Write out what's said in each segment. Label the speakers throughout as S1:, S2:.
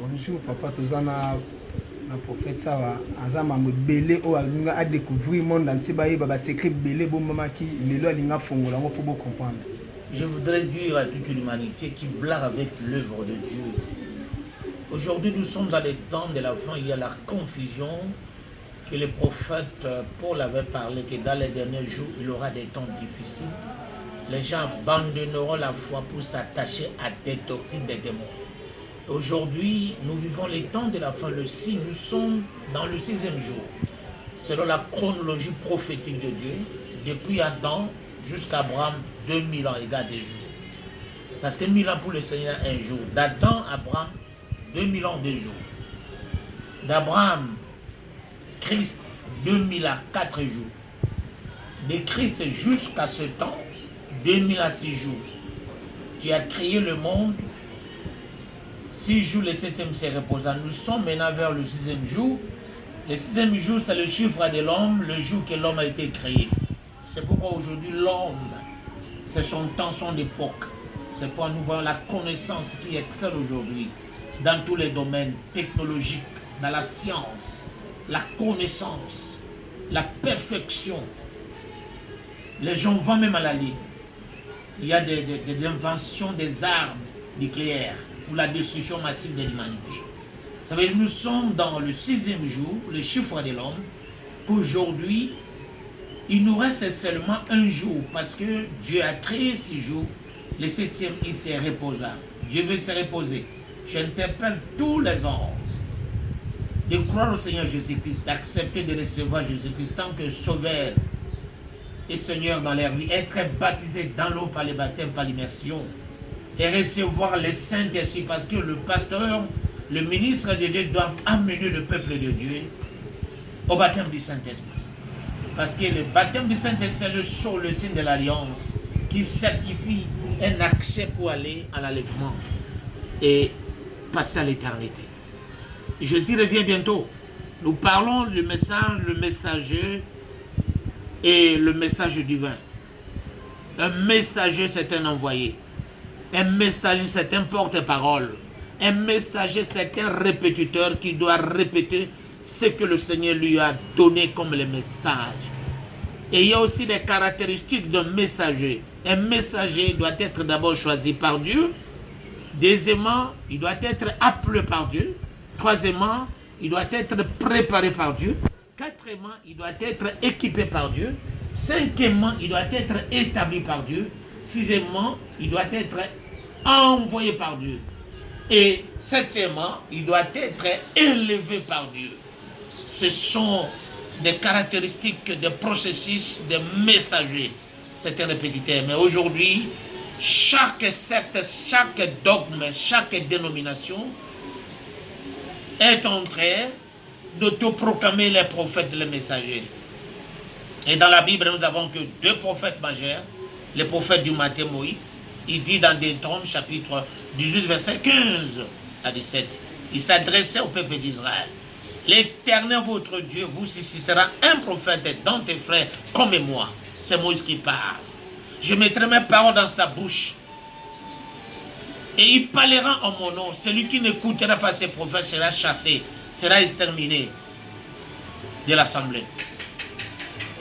S1: Bonjour, papa Tozana, le prophète Sawa, Azama Belé, ou a découvert le monde entier, Baba secret Belé, bon maman qui, les lois l'inga fongo, là, pour vous comprendre.
S2: Je voudrais dire à toute l'humanité qui blague avec l'œuvre de Dieu. Aujourd'hui, nous sommes dans les temps de la fin, il y a la confusion que le prophète Paul avait parlé, que dans les derniers jours, il y aura des temps difficiles. Les gens abandonneront la foi pour s'attacher à des doctrines des démons. Aujourd'hui, nous vivons les temps de la fin, le 6, nous sommes dans le 6e jour. Selon la chronologie prophétique de Dieu, depuis Adam jusqu'à Abraham, 2000 ans égale des jours. Parce que 1000 ans pour le Seigneur, un jour. D'Adam à Abraham, 2000 ans, 2 jours. D'Abraham, Christ, 2000 à 4 jours. De Christ jusqu'à ce temps, 2000 à 6 jours. Tu as créé le monde, 6 jours, le 7e c'est reposant. Nous sommes maintenant vers le 6e jour. Le 6e jour, c'est le chiffre de l'homme, le jour que l'homme a été créé. C'est pourquoi aujourd'hui, l'homme, c'est son temps, son époque. C'est pourquoi nous voyons la connaissance qui excelle aujourd'hui dans tous les domaines technologiques, dans la science, la connaissance, la perfection. Les gens vont même à la ligne. Il y a des inventions des armes nucléaires pour la destruction massive de l'humanité. Ça veut dire que nous sommes dans le 6e jour, le chiffre de l'homme, qu'aujourd'hui, il nous reste seulement un jour, parce que Dieu a créé 6 jours, le 7e, il s'est reposé. Dieu veut se reposer. J'interpelle tous les hommes de croire au Seigneur Jésus-Christ, d'accepter de recevoir Jésus-Christ tant que sauveur et Seigneur dans leur vie, être baptisé dans l'eau par le baptême, par l'immersion, et recevoir le Saint-Esprit, parce que le pasteur, le ministre de Dieu doivent amener le peuple de Dieu au baptême du Saint-Esprit. Parce que le baptême du Saint-Esprit, c'est le sceau, le signe de l'alliance, qui certifie un accès pour aller à l'enlèvement et passer à l'éternité. Jésus revient bientôt. Nous parlons du message, le messager et le message divin. Un messager, c'est un envoyé. Un messager, c'est un porte-parole. Un messager, c'est un répétiteur qui doit répéter ce que le Seigneur lui a donné comme le message. Et il y a aussi des caractéristiques d'un messager. Un messager doit être d'abord choisi par Dieu. Deuxièmement, il doit être appelé par Dieu. Troisièmement, il doit être préparé par Dieu. Quatrièmement, il doit être équipé par Dieu. Cinquièmement, il doit être établi par Dieu. Sixièmement, il doit être envoyé par Dieu. Et septièmement, il doit être élevé par Dieu. Ce sont des caractéristiques, des processus, des messagers. C'est un répétiteur. Mais aujourd'hui, chaque secte, chaque dogme, chaque dénomination est en train d'autoproclamer les prophètes, les messagers. Et dans la Bible, nous avons que 2 prophètes majeurs. Le prophète du matin, Moïse. Il dit dans Deutéronome chapitre 18, verset 15 à 17. Il s'adressait au peuple d'Israël. L'Éternel, votre Dieu, vous suscitera un prophète dans tes frères comme moi. C'est Moïse qui parle. Je mettrai mes paroles dans sa bouche. Et il parlera en mon nom. Celui qui n'écoutera pas ces prophètes sera chassé, sera exterminé de l'assemblée.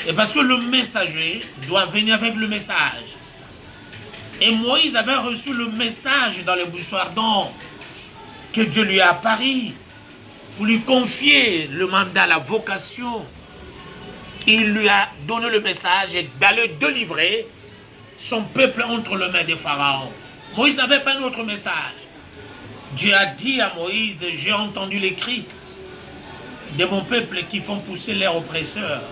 S2: Et parce que le messager doit venir avec le message. Et Moïse avait reçu le message dans le buisson ardent que Dieu lui a apparu pour lui confier le mandat, la vocation. Il lui a donné le message d'aller délivrer son peuple entre les mains de Pharaon. Moïse n'avait pas un autre message. Dieu a dit à Moïse, j'ai entendu les cris de mon peuple qui font pousser leurs oppresseurs.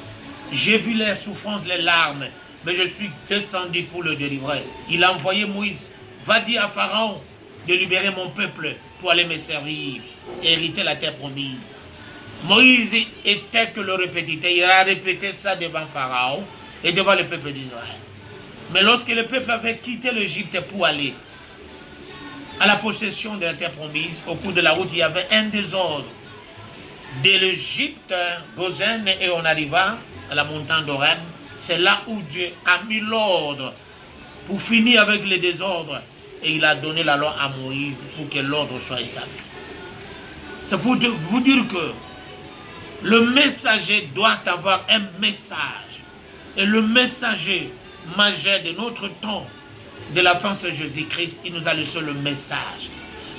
S2: J'ai vu les souffrances, les larmes, mais je suis descendu pour le délivrer. Il a envoyé Moïse, va dire à Pharaon de libérer mon peuple pour aller me servir, hériter la terre promise. Moïse était que le répétiteur, il a répété ça devant Pharaon et devant le peuple d'Israël. Mais lorsque le peuple avait quitté l'Égypte pour aller à la possession de la terre promise, au cours de la route, il y avait un désordre. De l'Égypte, Goshen, et on arriva à la montagne d'Horeb. C'est là où Dieu a mis l'ordre pour finir avec le désordre. Et il a donné la loi à Moïse pour que l'ordre soit établi. C'est pour vous dire que le messager doit avoir un message. Et le messager majeur de notre temps, de la fin de Jésus-Christ, il nous a laissé le message.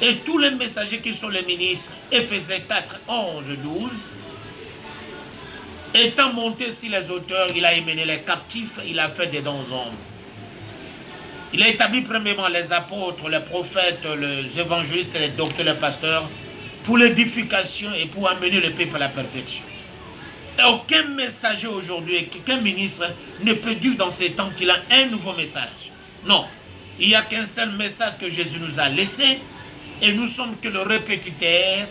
S2: Et tous les messagers qui sont les ministres, Éphésiens 4, 11, 12, étant monté sur les auteurs, il a émené les captifs, il a fait des dons aux hommes. Il a établi premièrement les apôtres, les prophètes, les évangélistes, les docteurs, les pasteurs, pour l'édification et pour amener le peuple à la perfection. Et aucun messager aujourd'hui, aucun ministre ne peut dire dans ces temps qu'il a un nouveau message. Non, il n'y a qu'un seul message que Jésus nous a laissé et nous sommes que le répétiteur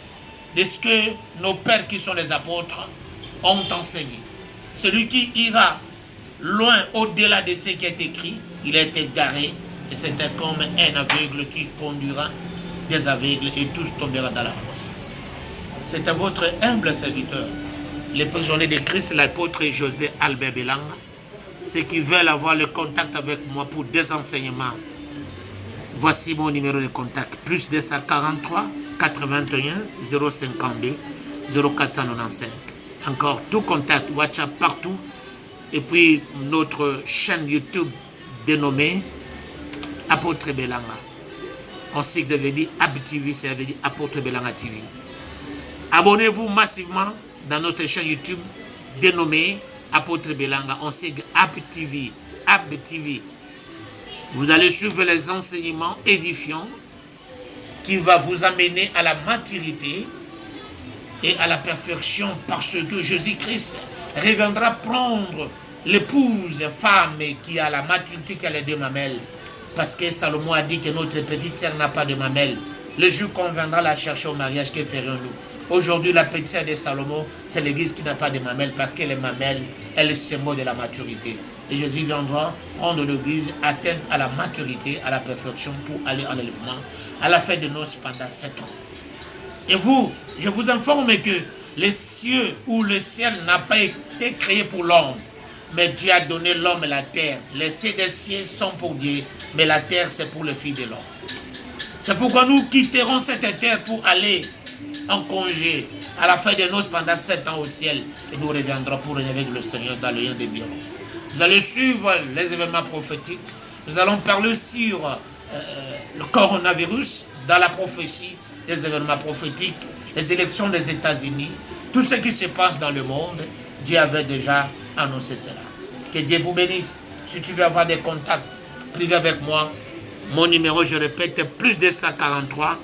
S2: de ce que nos pères qui sont les apôtres ont enseigné. Celui qui ira loin au-delà de ce qui est écrit, il est égaré et c'était comme un aveugle qui conduira des aveugles et tous tomberont dans la fosse. C'était votre humble serviteur, le prisonnier de Christ, l'apôtre José Albert Belanga. Ceux qui veulent avoir le contact avec moi pour des enseignements, voici mon numéro de contact, plus 243 81 052 0495. Encore tout contact, WhatsApp partout. Et puis notre chaîne YouTube dénommée Apôtre Belanga. On sait que devait dire AbTV, ça veut dire Apôtre Belanga TV. Abonnez-vous massivement dans notre chaîne YouTube dénommée Apôtre Belanga. On sait que AbTV. Vous allez suivre les enseignements édifiants qui va vous amener à la maturité et à la perfection parce que Jésus-Christ reviendra prendre l'épouse, femme qui a la maturité, qui a les deux mamelles. Parce que Salomon a dit que notre petite sœur n'a pas de mamelles. Le jour qu'on viendra la chercher au mariage, que ferons-nous? Aujourd'hui, la petite sœur de Salomon, c'est l'église qui n'a pas de mamelles parce que les mamelles, elles sont le symbole de la maturité. Et Jésus viendra prendre l'église atteinte à la maturité, à la perfection pour aller en élèvement, à la fête de noces pendant 7 ans. Et vous, je vous informe que les cieux ou le ciel n'a pas été créé pour l'homme, mais Dieu a donné l'homme et la terre. Les cieux des cieux sont pour Dieu, mais la terre c'est pour le Fils de l'homme. C'est pourquoi nous quitterons cette terre pour aller en congé à la fin des noces pendant 7 ans au ciel et nous reviendrons pour régner avec le Seigneur dans le lieu des biens. Vous allez suivre les événements prophétiques. Nous allons parler sur le coronavirus dans la prophétie, les événements prophétiques, les élections des États-Unis, tout ce qui se passe dans le monde. Dieu avait déjà annoncé cela. Que Dieu vous bénisse. Si tu veux avoir des contacts privés avec moi, mon numéro, je répète, plus 243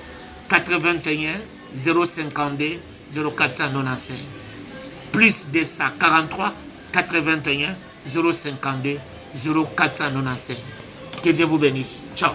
S2: 81 052 0495. Plus 243 81 052 0495. Que Dieu vous bénisse. Ciao.